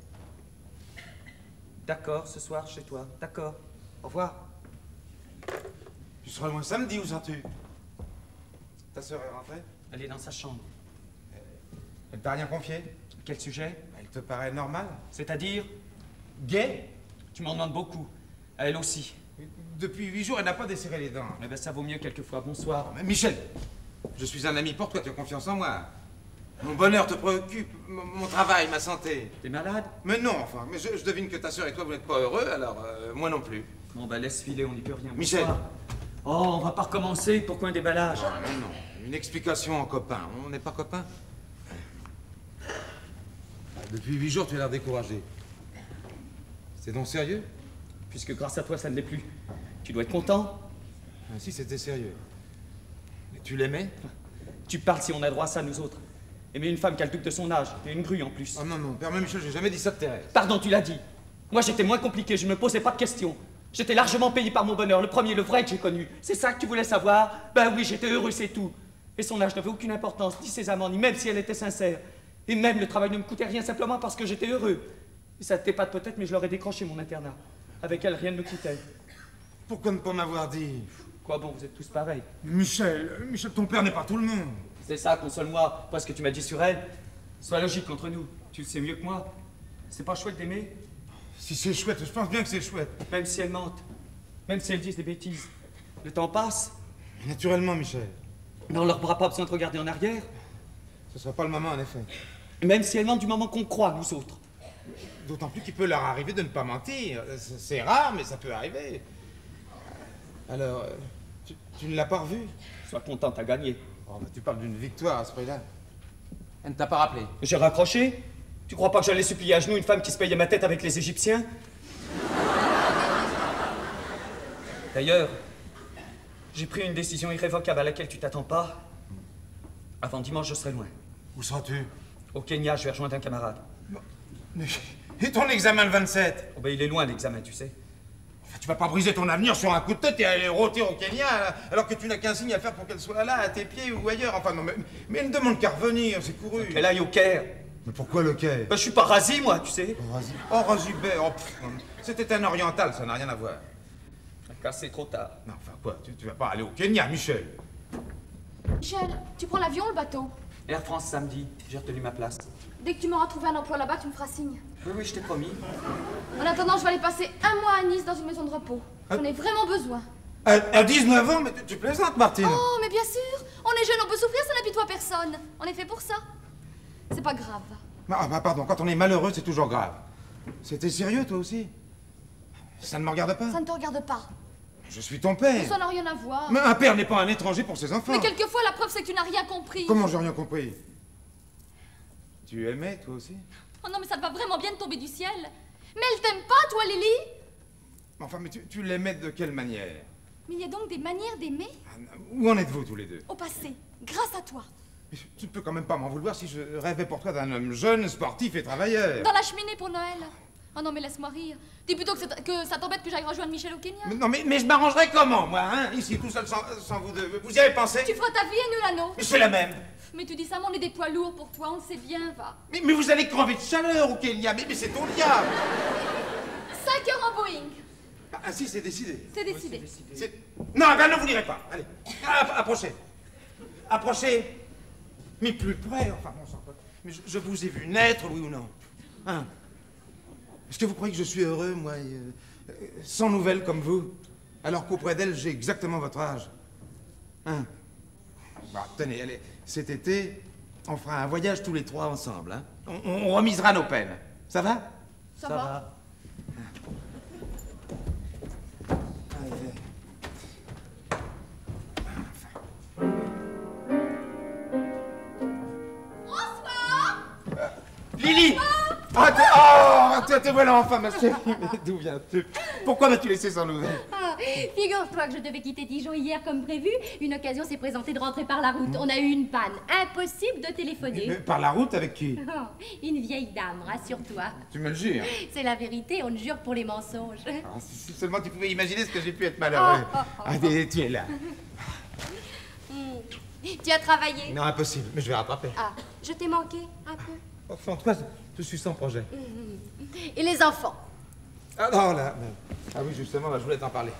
D'accord, ce soir, chez toi. D'accord. Au revoir. Tu seras loin samedi, où sors-tu? Ta sœur est rentrée? Elle est dans sa chambre. Elle t'a rien confié? Quel sujet? Elle te paraît normale? C'est-à-dire? Gay? Tu m'en demandes beaucoup. À elle aussi. Depuis 8 jours, elle n'a pas desserré les dents. Eh ben, ça vaut mieux quelquefois. Bonsoir. Mais Michel, je suis un ami pour toi, tu as confiance en moi. Mon bonheur te préoccupe, mon travail, ma santé. T'es malade? Mais non, enfin, mais je devine que ta sœur et toi, vous n'êtes pas heureux, alors moi non plus. Bon, bah laisse filer, on n'y peut rien. Michel. Bonsoir. Oh, on va pas recommencer, pourquoi un déballage? Non, non, non, une explication en copain. On n'est pas copains? Depuis 8 jours, tu as l'air découragé. C'est donc sérieux? Puisque grâce à toi, ça ne l'est plus. Tu dois être content? Ah, si, c'était sérieux. Mais tu l'aimais? Tu parles si on a droit à ça, nous autres. Aimer une femme qui a le double de son âge, et une grue en plus. Oh non, non, permets Michel, j'ai jamais dit ça de Thérèse. Pardon, tu l'as dit. Moi, j'étais moins compliqué, je ne me posais pas de questions. J'étais largement payé par mon bonheur, le premier, le vrai que j'ai connu. C'est ça que tu voulais savoir? Ben oui, j'étais heureux, c'est tout. Et son âge n'avait aucune importance, ni ses amants, ni même si elle était sincère. Et même le travail ne me coûtait rien, simplement parce que j'étais heureux. Et ça t'épate peut-être, mais je l'aurais décroché, mon internat. Avec elle, rien ne me coûtait. Pourquoi ne pas m'avoir dit? Quoi bon, vous êtes tous pareils. Michel, ton père n'est pas tout le monde. C'est ça, console-moi, pas ce que tu m'as dit sur elle. Sois logique entre nous, tu le sais mieux que moi. C'est pas chouette d'aimer? Si c'est chouette, je pense bien que c'est chouette. Même si elles mentent, même si elles disent des bêtises. Le temps passe. Naturellement, Michel. Mais on leur aura pas besoin de regarder en arrière. Ce sera pas le moment, en effet. Même si elles mentent du moment qu'on croit, nous autres. D'autant plus qu'il peut leur arriver de ne pas mentir. C'est rare, mais ça peut arriver. Alors, tu ne l'as pas revue? Sois content, t'as gagné. Oh, bah, tu parles d'une victoire à ce prix-là. Elle ne t'a pas rappelé? J'ai raccroché? Tu crois pas que j'allais supplier à genoux une femme qui se payait ma tête avec les Égyptiens? D'ailleurs, j'ai pris une décision irrévocable à laquelle tu t'attends pas. Avant dimanche, je serai loin. Où seras-tu? Au Kenya, je vais rejoindre un camarade. Mais... Et ton examen le 27? Oh ben, il est loin, l'examen, tu sais. Enfin, tu vas pas briser ton avenir sur un coup de tête et aller rôter au Kenya, alors que tu n'as qu'un signe à faire pour qu'elle soit là, à tes pieds ou ailleurs. Enfin, non, mais elle ne demande qu'à revenir, c'est couru. Elle aille au Caire. Mais pourquoi le Caire? Ben, je suis pas Razi, moi, tu sais. Oh, Razibé, oh, c'était un oriental, ça n'a rien à voir. C'est trop tard. Non, enfin quoi, tu vas pas aller au Kenya, Michel? Michel, tu prends l'avion ou le bateau? Air France samedi, j'ai retenu ma place. Dès que tu m'auras trouvé un emploi là-bas, tu me feras signe. Oui, oui, je t'ai promis. En attendant, je vais aller passer un mois à Nice dans une maison de repos. J'en ai vraiment besoin. À 19 ans? Mais tu plaisantes, Martine? Oh, mais bien sûr. On est jeune, on peut souffrir, ça n'habitue à personne. On est fait pour ça. C'est pas grave. Ah, bah, pardon, quand on est malheureux, c'est toujours grave. C'était sérieux, toi aussi? Ça ne me regarde pas? Ça ne te regarde pas. Je suis ton père. Ça n'a rien à voir. Mais un père n'est pas un étranger pour ses enfants. Mais quelquefois, la preuve, c'est que tu n'as rien compris. Comment j'ai rien compris? Tu aimais, toi aussi? Oh non, mais ça te va vraiment bien de tomber du ciel. Mais elle t'aime pas, toi, Lily? Enfin, mais tu l'aimais de quelle manière? Mais il y a donc des manières d'aimer? Où en êtes-vous, tous les deux? Au passé, grâce à toi. Mais tu ne peux quand même pas m'en vouloir si je rêvais pour toi d'un homme jeune, sportif et travailleur. Dans la cheminée pour Noël. Oh non, mais laisse-moi rire. Dis plutôt que ça t'embête que j'aille rejoindre Michel au Kenya. Non, mais je m'arrangerai comment, moi, hein? Ici, tout seul, sans vous deux. Vous y avez pensé? Tu feras ta vie et nous la nôtre. Mais c'est la même. Mais tu dis ça, mais on est des poids lourds pour toi, on le sait bien, va. Mais vous allez crever de chaleur au Kenya. Mais c'est ton diable. 5 heures en Boeing. Ah si, c'est décidé. C'est décidé. Non, ben non, vous n'irez pas. Allez, approchez. Approchez. Mais plus près, enfin, bon sang. Mais je vous ai vu naître, oui ou non? Hein? Est-ce que vous croyez que je suis heureux, moi, sans nouvelles comme vous, alors qu'auprès d'elle, j'ai exactement votre âge? Hein? Bah, tenez, allez, cet été, on fera un voyage tous les trois ensemble, hein? On remisera nos peines. Ça va? Ça va. Lily! Te voilà enfin, ma chérie. Mais d'où viens-tu? Pourquoi m'as-tu laissé sans nouvelles? Ah, figure-toi que je devais quitter Dijon hier comme prévu. Une occasion s'est présentée de rentrer par la route. On a eu une panne. Impossible de téléphoner. Mais par la route avec qui? Oh, une vieille dame, rassure-toi. Tu me le jures? C'est la vérité, on ne jure pour les mensonges. Ah, si seulement tu pouvais imaginer ce que j'ai pu être malheureux. Mais tu es là. Tu as travaillé? Non, impossible, mais je vais rattraper. Ah, je t'ai manqué un peu. Enfin, toi, je suis sans projet. Et les enfants? Ah non, là. Ah oui, justement, je voulais t'en parler.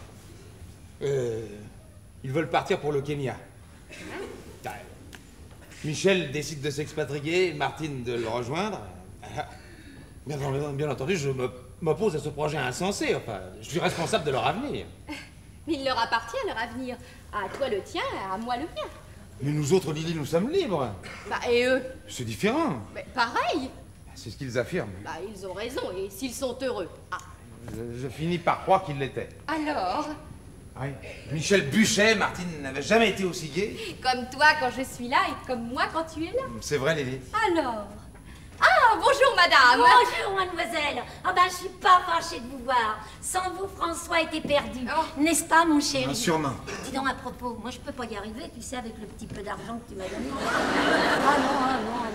Ils veulent partir pour le Kenya. Michel décide de s'expatrier, Martine de le rejoindre. Bien entendu, je m'oppose à ce projet insensé. Enfin, je suis responsable de leur avenir. Il leur appartient leur avenir. À toi le tien, à moi le mien. Mais nous autres, Lily, nous sommes libres. Bah, et eux? C'est différent. Mais pareil. C'est ce qu'ils affirment. Bah, ils ont raison, et s'ils sont heureux. Ah. Je finis par croire qu'ils l'étaient. Alors? Oui. Michel Buchet, Martine n'avait jamais été aussi gai. Comme toi quand je suis là et comme moi quand tu es là. C'est vrai, Lily. Alors? Ah, bonjour madame. Bonjour mademoiselle. Ah ben je suis pas fâchée de vous voir. Sans vous François était perdu. N'est-ce pas mon chéri? Sûrement. Dis donc à propos, moi je peux pas y arriver, tu sais, avec le petit peu d'argent que tu m'as donné. Ah non.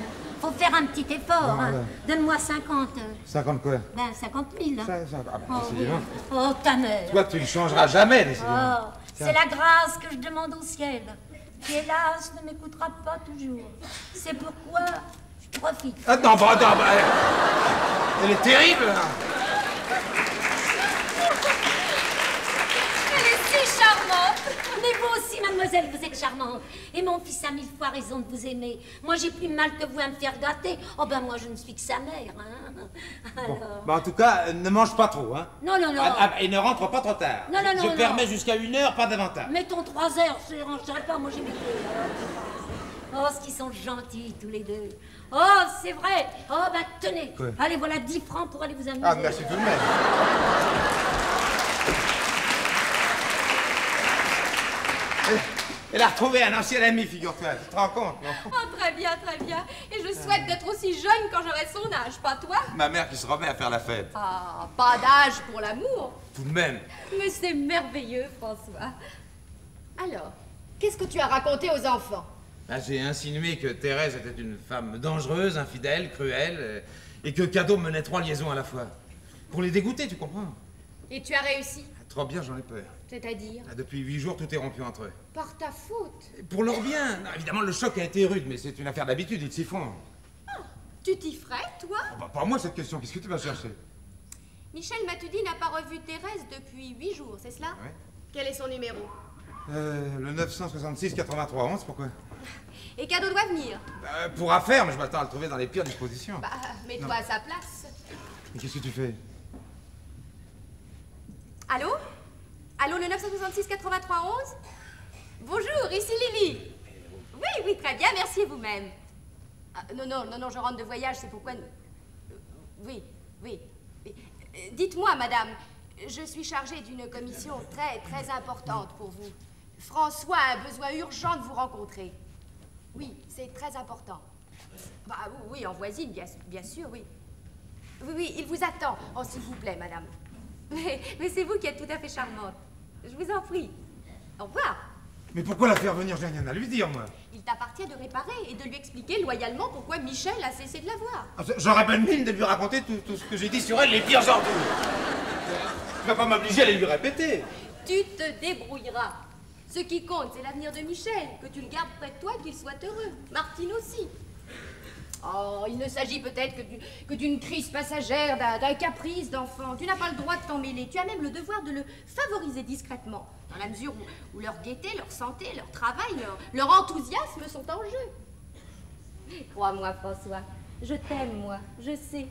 Faut faire un petit effort. Ouais. Donne-moi 50. 50 quoi? Ben 50 000. Décidément. Oh ta mère. Toi, tu ne changeras jamais, décidément. Oh, c'est la grâce que je demande au ciel, qui hélas ne m'écoutera pas toujours. C'est pourquoi je profite. Attends, elle est terrible, là. Elle est si charmante. Mais vous aussi, mademoiselle, vous êtes charmante. Et mon fils a 1000 fois raison de vous aimer. Moi, j'ai plus mal que vous à me faire gâter. Oh ben moi, je ne suis que sa mère, hein. Alors... Bon, en tout cas, ne mange pas trop, hein. Non. Et ne rentre pas trop tard. Non. Je permets jusqu'à 1 heure, pas davantage. Mettons 3 heures, je ne dérangerai pas, moi j'ai mes deux. Oh, ce qu'ils sont gentils, tous les deux. Oh, c'est vrai. Oh, ben tenez. Quoi? Allez, voilà 10 francs pour aller vous amuser. Ah, merci tout de même. Elle a retrouvé un ancien ami, figure-toi. Tu te rends compte, non? Oh, très bien. Et je souhaite d'être aussi jeune quand j'aurai son âge, pas toi? Ma mère qui se remet à faire la fête. Ah, pas d'âge pour l'amour. Tout de même. Mais c'est merveilleux, François. Alors, qu'est-ce que tu as raconté aux enfants? J'ai insinué que Thérèse était une femme dangereuse, infidèle, cruelle, et que Cadeau menait 3 liaisons à la fois. Pour les dégoûter, tu comprends? Et tu as réussi? Trop bien, j'en ai peur. C'est-à-dire? Depuis 8 jours, tout est rompu entre eux. Par ta faute. Pour leur bien. Non, évidemment, le choc a été rude, mais c'est une affaire d'habitude, ils s'y font. Tu t'y ferais, toi? Pas moi, cette question. Qu'est-ce que tu vas chercher? Michel Matudi n'a pas revu Thérèse depuis 8 jours, c'est cela? Ouais. Quel est son numéro? Le 966 83 11, pourquoi? Et Cadeau doit venir. Pour affaire, mais je m'attends à le trouver dans les pires dispositions. Bah, mets-toi à sa place. Mais qu'est-ce que tu fais? Allô? Allô, le 966 83 11? Bonjour, ici Lily. Oui, très bien, merci et vous-même. Ah, non, je rentre de voyage, c'est pourquoi... oui. Dites-moi, madame, je suis chargée d'une commission très importante pour vous. François a un besoin urgent de vous rencontrer. Oui, c'est très important. Bah oui, en voisine, bien sûr, oui. Oui, il vous attend. Oh, s'il vous plaît, madame. Mais c'est vous qui êtes tout à fait charmante. Je vous en prie. Au revoir. Mais pourquoi la faire venir? J'ai rien à lui dire, moi. Il t'appartient de réparer et de lui expliquer loyalement pourquoi Michel a cessé de la voir. J'aurais bonne mine de lui raconter tout ce que j'ai dit sur elle, les pires ordures. Tu vas pas m'obliger à les lui répéter. Tu te débrouilleras. Ce qui compte, c'est l'avenir de Michel, que tu le gardes près de toi, qu'il soit heureux. Martine aussi. Oh, il ne s'agit peut-être que d'une crise passagère, d'un caprice d'enfant. Tu n'as pas le droit de t'en mêler. Tu as même le devoir de le favoriser discrètement, dans la mesure où leur gaieté, leur santé, leur travail, leur enthousiasme sont en jeu. Crois-moi, François, je t'aime, moi, je sais.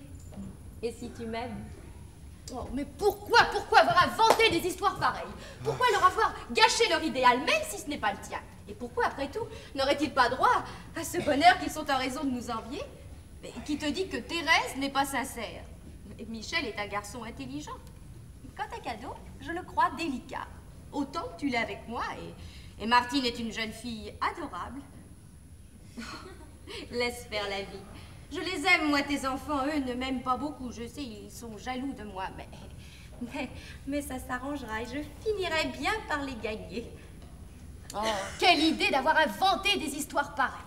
Et si tu m'aimes? Oh, mais pourquoi avoir inventé des histoires pareilles? Pourquoi leur avoir gâché leur idéal, même si ce n'est pas le tien? Et pourquoi, après tout, n'auraient-ils pas droit à ce bonheur qu'ils sont en raison de nous envier? Mais qui te dit que Thérèse n'est pas sincère? Et Michel est un garçon intelligent. Quant à Cadeau, je le crois délicat. Autant que tu l'es avec moi, et Martine est une jeune fille adorable. Laisse faire la vie. Je les aime, moi, tes enfants. Eux ne m'aiment pas beaucoup. Je sais, ils sont jaloux de moi. Mais ça s'arrangera et je finirai bien par les gagner. Oh, quelle idée d'avoir inventé des histoires pareilles.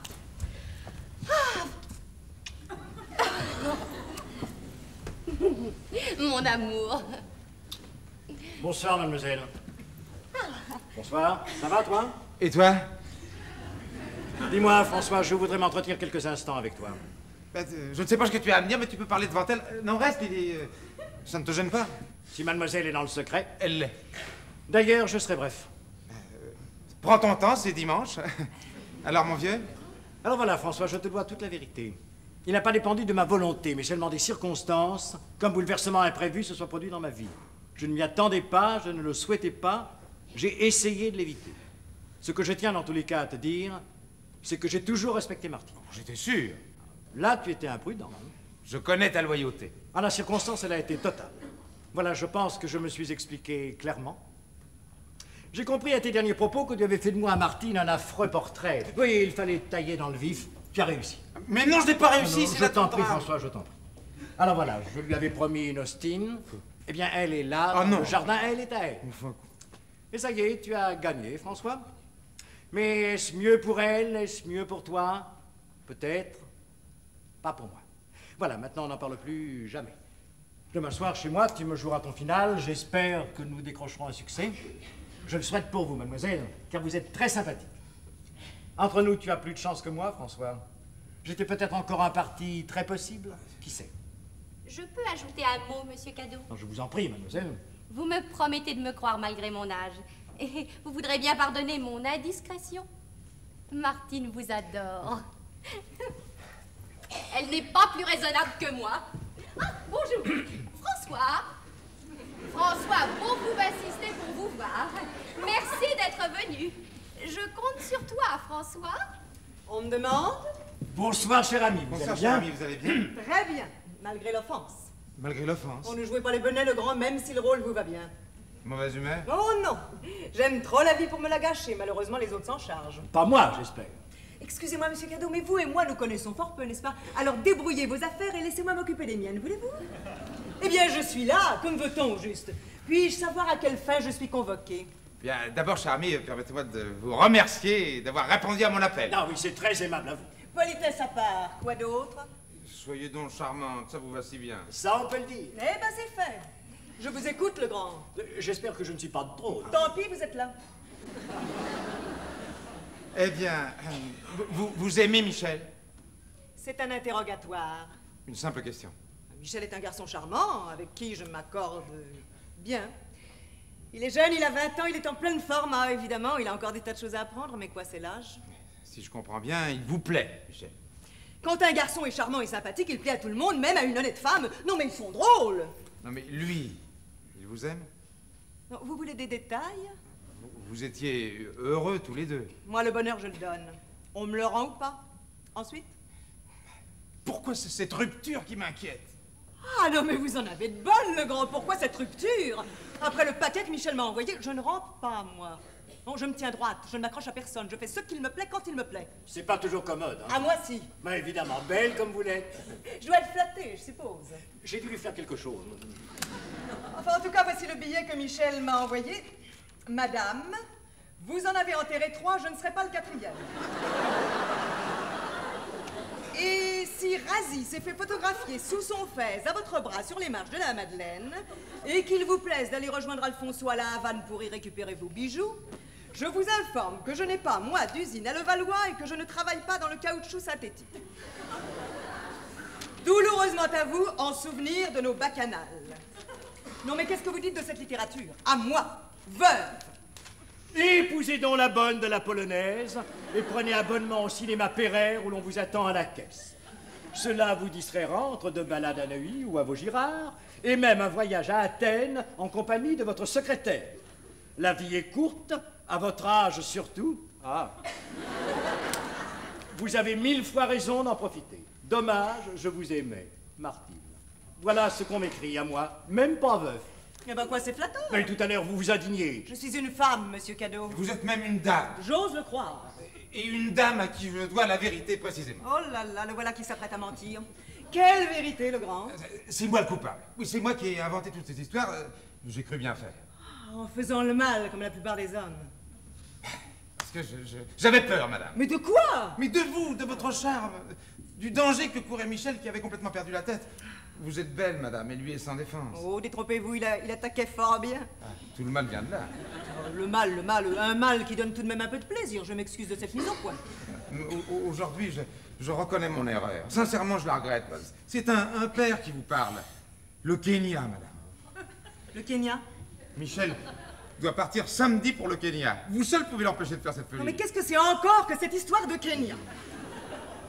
Mon amour. Bonsoir, mademoiselle. Bonsoir. Ça va, toi? Et toi? Dis-moi, François, je voudrais m'entretenir quelques instants avec toi. Je ne sais pas ce que tu as à me dire, mais tu peux parler devant elle. Non, reste, ça ne te gêne pas? Si mademoiselle est dans le secret... Elle l'est. D'ailleurs, je serai bref. Prends ton temps, c'est dimanche. Alors, mon vieux? Alors voilà, François, je te dois toute la vérité. Il n'a pas dépendu de ma volonté, mais seulement des circonstances, comme bouleversement imprévu se soit produit dans ma vie. Je ne m'y attendais pas, je ne le souhaitais pas, j'ai essayé de l'éviter. Ce que je tiens dans tous les cas à te dire, c'est que j'ai toujours respecté Martine. J'étais sûr. Là, tu étais imprudent. Je connais ta loyauté. En la circonstance, elle a été totale. Voilà, je pense que je me suis expliqué clairement. J'ai compris à tes derniers propos que tu avais fait de moi à Martine un affreux portrait. Oui, il fallait tailler dans le vif. Tu as réussi. Mais non, je n'ai pas réussi, Je t'en prie, François, je t'en prie. Alors voilà, je lui avais promis une Austin. Eh bien, elle est là, dans le jardin, elle est à elle. Et ça y est, tu as gagné, François. Mais est-ce mieux pour elle? Est-ce mieux pour toi? Peut-être. Pas pour moi. Voilà, maintenant on n'en parle plus jamais. Demain soir, chez moi, tu me joueras ton final. J'espère que nous décrocherons un succès. Je le souhaite pour vous, mademoiselle, car vous êtes très sympathique. Entre nous, tu as plus de chance que moi, François. J'étais peut-être encore un parti très possible. Qui sait? Je peux ajouter un mot, monsieur Cadeau? Non, je vous en prie, mademoiselle. Vous me promettez de me croire malgré mon âge. Et vous voudrez bien pardonner mon indiscrétion? Martine vous adore. Elle n'est pas plus raisonnable que moi. Ah, bonjour. François, bon vous m'assister pour vous voir. Merci d'être venu. Je compte sur toi, François. On me demande? Bonsoir, cher ami. Bonsoir, cher ami, vous allez bien? Très bien, malgré l'offense. Malgré l'offense. On ne jouez pas les bonnets, le grand, même si le rôle vous va bien. Mauvaise humeur? Oh non, j'aime trop la vie pour me la gâcher. Malheureusement, les autres s'en chargent. Pas moi, j'espère. Excusez-moi, monsieur Cadeau, mais vous et moi nous connaissons fort peu, n'est-ce pas? Alors débrouillez vos affaires et laissez-moi m'occuper des miennes, voulez-vous? Eh bien, je suis là, comme veut-on, au juste. Puis-je savoir à quelle fin je suis convoqué? Bien, d'abord, cher ami, permettez-moi de vous remercier d'avoir répondu à mon appel. Ah oui, c'est très aimable à vous. Politesse à part, quoi d'autre? Soyez donc charmante, ça vous va si bien. Ça, on peut le dire. Eh ben, c'est fait. Je vous écoute, le grand. J'espère que je ne suis pas de trop. Tant pis, vous êtes là. Eh bien, vous aimez Michel? C'est un interrogatoire. Une simple question. Michel est un garçon charmant, avec qui je m'accorde bien. Il est jeune, il a 20 ans, il est en pleine forme. Ah, évidemment, il a encore des tas de choses à apprendre, mais quoi, c'est l'âge? Si je comprends bien, il vous plaît, Michel. Quand un garçon est charmant et sympathique, il plaît à tout le monde, même à une honnête femme. Non, mais ils sont drôles. Non, mais lui, il vous aime? Non, vous voulez des détails? Vous étiez heureux tous les deux. Moi, le bonheur, je le donne. On me le rend ou pas? Ensuite? Pourquoi c'est cette rupture qui m'inquiète? Ah non, mais vous en avez de bonnes, le grand. Pourquoi cette rupture? Après le paquet que Michel m'a envoyé, je ne rentre pas, moi. Non, je me tiens droite, je ne m'accroche à personne. Je fais ce qu'il me plaît quand il me plaît. C'est pas toujours commode, hein. À moi, si. Mais évidemment, belle comme vous l'êtes. Je dois être flattée, je suppose. J'ai dû lui faire quelque chose. Enfin, en tout cas, voici le billet que Michel m'a envoyé. Madame, vous en avez enterré 3, je ne serai pas le 4e. Et si Razi s'est fait photographier sous son fez à votre bras sur les marches de la Madeleine, et qu'il vous plaise d'aller rejoindre Alfonso à la Havane pour y récupérer vos bijoux, je vous informe que je n'ai pas, moi, d'usine à Levallois et que je ne travaille pas dans le caoutchouc synthétique. Douloureusement à vous, en souvenir de nos bacchanales. Non mais qu'est-ce que vous dites de cette littérature? À moi, veuve! Épousez donc la bonne de la polonaise et prenez abonnement au cinéma Pereire où l'on vous attend à la caisse. Cela vous distraira entre 2 balades à Neuilly ou à Vaugirard et même un voyage à Athènes en compagnie de votre secrétaire. La vie est courte, à votre âge surtout. Ah. Vous avez 1000 fois raison d'en profiter. Dommage, je vous aimais, Martine. Voilà ce qu'on m'écrit à moi, même pas veuf. Eh ben quoi, c'est flatteur. Mais tout à l'heure, vous vous indignez. Je suis une femme, monsieur Cadeau. Vous êtes même une dame. J'ose le croire. Et une dame à qui je dois la vérité précisément. Oh là là, le voilà qui s'apprête à mentir. Quelle vérité, le grand. C'est moi le coupable. Oui, c'est moi qui ai inventé toutes ces histoires. J'ai cru bien faire. En faisant le mal, comme la plupart des hommes. Parce que j'avais peur, madame. Mais de quoi? Mais de vous, de votre charme, du danger que courait Michel qui avait complètement perdu la tête. Vous êtes belle, madame, et lui est sans défense. Oh, détrompez-vous, il attaquait fort bien. Ah, tout le mal vient de là. Le mal, un mal qui donne tout de même un peu de plaisir. Je m'excuse de cette mise au point. Aujourd'hui, je reconnais mon erreur. Sincèrement, je la regrette. C'est un père qui vous parle. Le Kenya, madame. Le Kenya? Michel doit partir samedi pour le Kenya. Vous seul pouvez l'empêcher de faire cette folie. Non mais qu'est-ce que c'est encore que cette histoire de Kenya?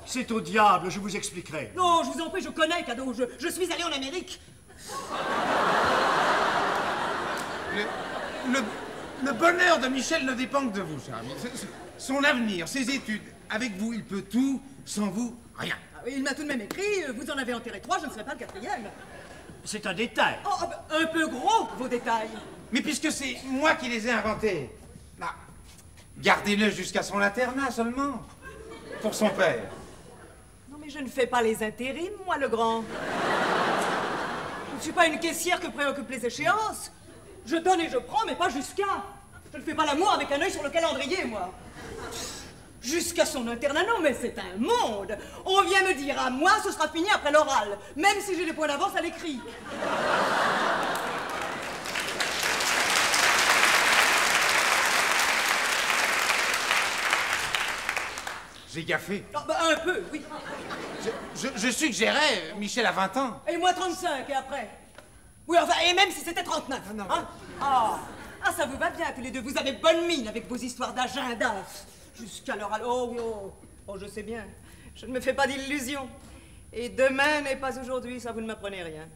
C'est au diable, je vous expliquerai. Non, je vous en prie, je connais, Cadeau. Je suis allé en Amérique. Le bonheur de Michel ne dépend que de vous, cher ami. Son avenir, ses études. Avec vous, il peut tout. Sans vous, rien. Ah, il m'a tout de même écrit, vous en avez enterré 3, je ne serai pas le 4e. C'est un détail. Oh, un peu gros, vos détails. Mais puisque c'est moi qui les ai inventés, bah, gardez-le jusqu'à son internat seulement. Pour son père. Non mais je ne fais pas les intérims, moi, le grand. Je ne suis pas une caissière que préoccupent les échéances. Je donne et je prends, mais pas jusqu'à. Je ne fais pas l'amour avec un œil sur le calendrier, moi. Jusqu'à son internat, non, mais c'est un monde. On vient me dire à moi, ce sera fini après l'oral, même si j'ai des points d'avance à l'écrit. J'ai gaffé. Oh, bah, un peu, oui. Je suggérais Michel à 20 ans. Et moi 35, et après? Oui, enfin, et même si c'était 39. Ah, non, hein? Ah, ça vous va bien, tous les deux. Vous avez bonne mine avec vos histoires d'agenda. Jusqu'à l'oral. Oh, oui, oh, je sais bien. Je ne me fais pas d'illusions. Et demain n'est pas aujourd'hui, ça vous ne m'apprenez rien.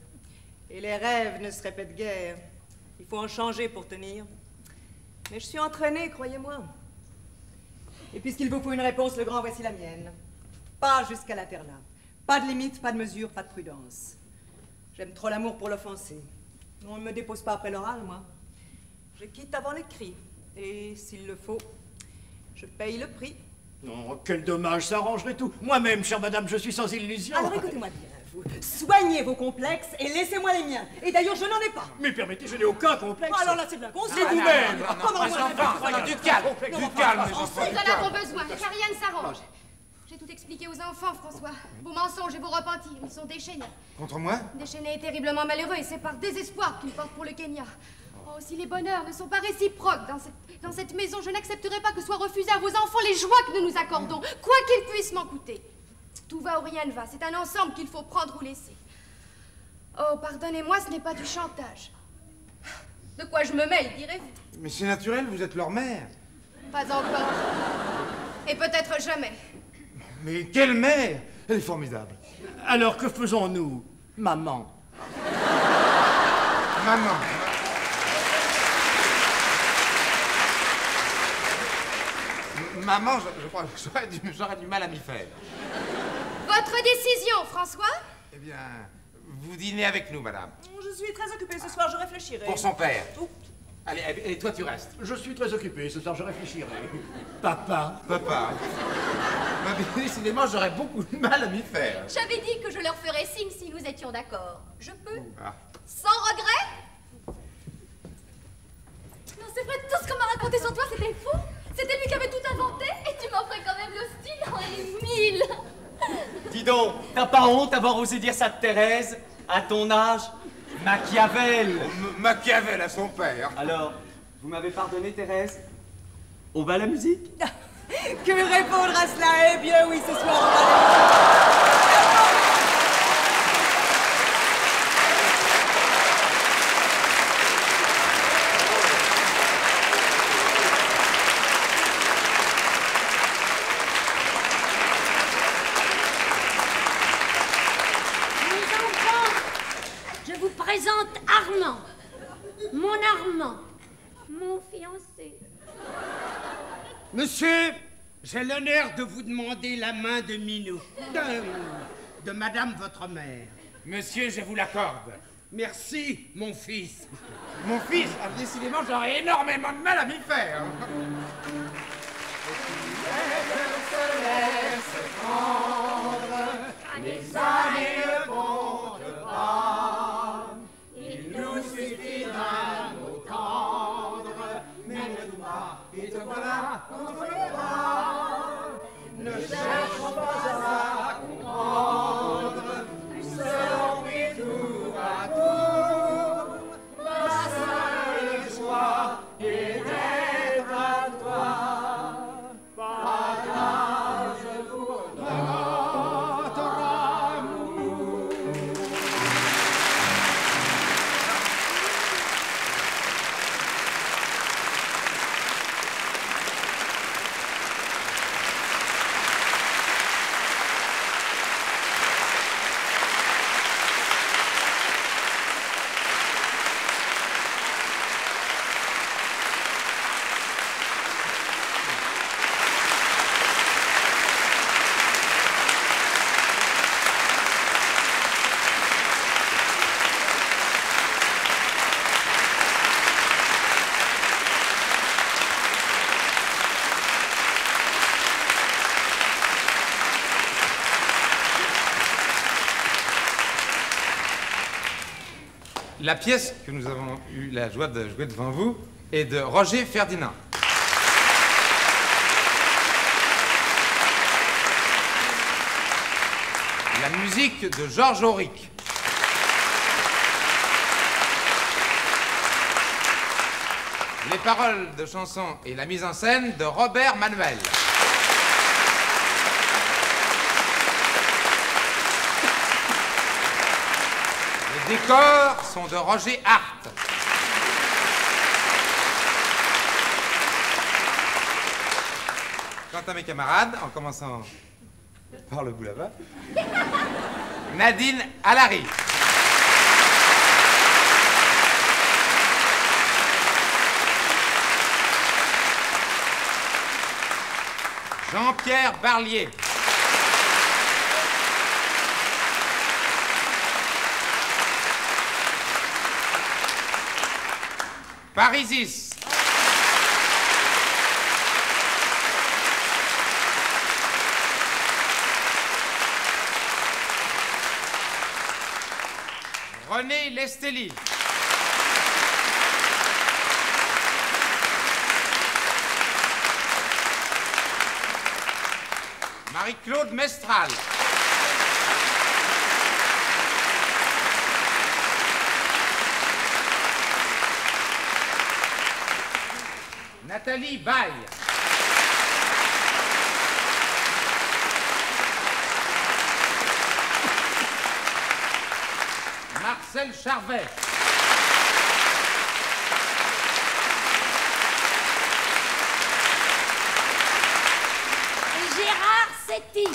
Et les rêves ne se répètent guère. Il faut en changer pour tenir. Mais je suis entraînée, croyez-moi. Et puisqu'il vous faut une réponse, le grand, voici la mienne. Pas jusqu'à l'internat. Pas de limite, pas de mesure, pas de prudence. J'aime trop l'amour pour l'offenser. On ne me dépose pas après l'oral, moi. Je quitte avant l'écrit. Et s'il le faut, je paye le prix. Non, quel dommage, ça arrangerait tout. Moi-même, chère madame, je suis sans illusion. Alors écoutez-moi bien, vous. Soignez vos complexes et laissez-moi les miens. Et d'ailleurs, je n'en ai pas. Mais permettez, je n'ai aucun complexe. Alors là, c'est de la conscience. C'est vous-même. Comment moi, Du calme, du calme, mes enfants. Ils en avons besoin, car rien ne s'arrange. J'ai tout expliqué aux enfants, François. Vos mensonges et vos repentirs, ils sont déchaînés. Contre moi? Déchaînés et terriblement malheureux, et c'est par désespoir qu'ils portent pour le Kenya. Oh, si les bonheurs ne sont pas réciproques dans cette maison, je n'accepterai pas que soient refusées à vos enfants les joies que nous nous accordons, quoi qu'ils puissent m'en coûter. Tout va ou rien ne va, c'est un ensemble qu'il faut prendre ou laisser. Oh, pardonnez-moi, ce n'est pas du chantage. De quoi je me mêle, direz-vous? Mais c'est naturel, vous êtes leur mère. Pas encore. Et peut-être jamais. Mais quelle mère! Elle est formidable. Alors que faisons-nous, maman? Maman. Maman, je crois que j'aurais du mal à m'y faire. Votre décision, François? Eh bien, vous dînez avec nous, madame. Je suis très occupée ce soir, je réfléchirai. Pour son père. Oh. Allez, et toi tu restes. Je suis très occupé, ce soir je réfléchirai. Papa. Papa. Décidément, j'aurais beaucoup de mal à m'y faire. J'avais dit que je leur ferais signe si nous étions d'accord. Je peux? Ah. Sans regret? Non, c'est vrai, tout ce qu'on m'a raconté sur toi, c'était faux. C'était lui qui avait tout inventé, et tu m'offrais quand même le style dans les 1000. Dis donc, t'as pas honte d'avoir osé dire ça de Thérèse, à ton âge? Machiavel! Machiavel à son père. Alors, vous m'avez pardonné, Thérèse? On va à la musique? Que répondre à cela? Eh bien oui, ce soir on va aller. Présente Armand, mon Armand, mon fiancé. Monsieur, j'ai l'honneur de vous demander la main de Minou, de madame votre mère. Monsieur, je vous l'accorde. Merci, mon fils. Mon fils, décidément, j'aurais énormément de mal à m'y faire. Les années ne comptent pas. Il nous suffit d'un mot tendre. Mène-nous pas et te voilà contre les bras. Ne cherche pas à comprendre. Serons pris tour à tour. Ma seule joie est d'être à toi. Partage pour notre amour. La pièce que nous avons eu la joie de jouer devant vous est de Roger Ferdinand. La musique de Georges Auric. Les paroles de chansons et la mise en scène de Robert Manuel. Les décors sont de Roger Hart. Quant à mes camarades, en commençant par le bout là-bas, Nadine Alary. Jean-Pierre Barlier. Parisis. René Lestelli. Marie-Claude Mestral. Nathalie Baye. Marcel Charvet. Et Gérard Setti.